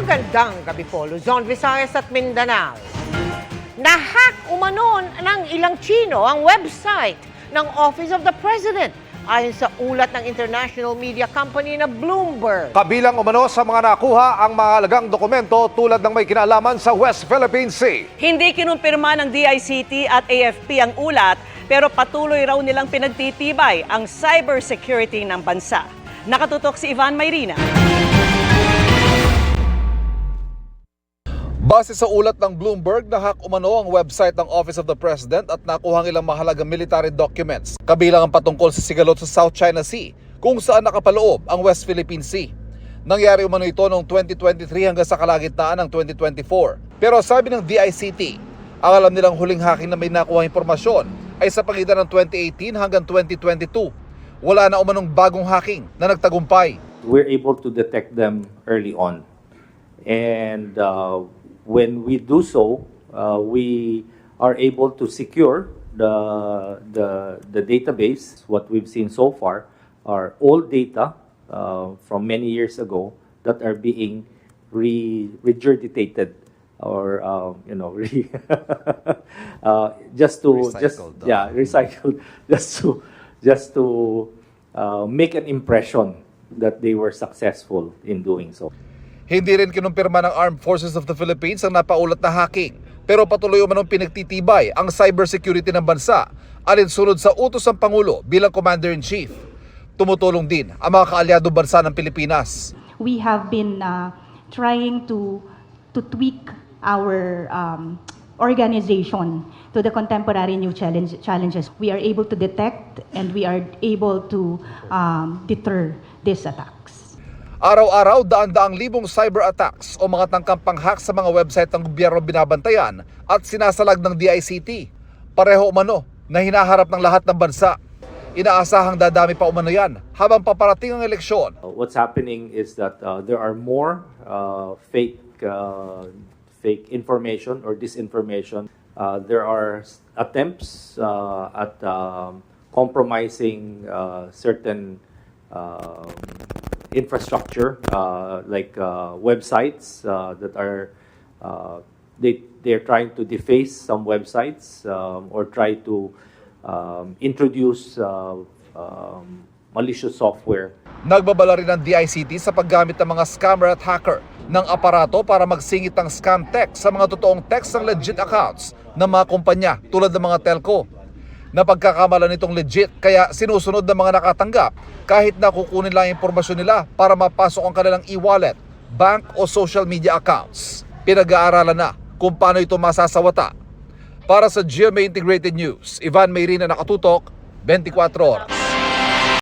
Magandang gabi po, Luzon, Visayas at Mindanao. Nahack umanon ng ilang Chino ang website ng Office of the President ayon sa ulat ng international media company na Bloomberg. Kabilang umano sa mga nakuha ang mahalagang dokumento tulad ng may kinalaman sa West Philippine Sea. Hindi kinumpirma ng DICT at AFP ang ulat, pero patuloy raw nilang pinagtitibay ang cybersecurity ng bansa. Nakatutok si Ivan Mayrina. Base sa ulat ng Bloomberg, nahack umano ang website ng Office of the President at nakuha ang ilang mahalagang military documents. Kabilang ang patungkol sa sigalot sa South China Sea, kung saan nakapaloob ang West Philippine Sea. Nangyari umano ito noong 2023 hanggang sa kalagitnaan ng 2024. Pero sabi ng DICT, ang alam nilang huling hacking na may nakuha impormasyon ay sa pagitan ng 2018 hanggang 2022. Wala na umanong bagong hacking na nagtagumpay. We're able to detect them early on. And when we do so, we are able to secure the database. What we've seen so far are old data from many years ago that are being regurgitated or recycled just to make an impression that they were successful in doing so. Hindi rin kinumpirma ng Armed Forces of the Philippines ang napaulat na hacking. Pero patuloy umanong pinagtitibay ang cybersecurity ng bansa alinsunod sa utos ng Pangulo bilang Commander-in-Chief. Tumutulong din ang mga kaalyado bansa ng Pilipinas. We have been trying to tweak our organization to the contemporary new challenges. We are able to detect and we are able to deter these attacks. Araw-araw, daan-daang libong cyber attacks o mga tangkang pang-hack sa mga website ng gobyerno binabantayan at sinasalag ng DICT. Pareho umano na hinaharap ng lahat ng bansa. Inaasahang dadami pa umano yan habang paparating ang eleksyon. What's happening is that there are more fake information or disinformation. There are attempts at compromising certain infrastructure like websites that are they're trying to deface some websites or try to introduce malicious software. Nagbabala rin ang DICT sa paggamit ng mga scammer at hacker ng aparato para magsingit ng scam text sa mga totoong text ng legit accounts ng mga kumpanya tulad ng mga telco. Napagkakamalan nitong legit kaya sinusunod ng mga nakatanggap kahit na kukunin lang ang impormasyon nila para mapasok ang kanilang e-wallet, bank o social media accounts. Pinag-aaralan na kung paano ito masasawata. Para sa GMA Integrated News, Ivan Mayrina, nakatutok, 24 oras.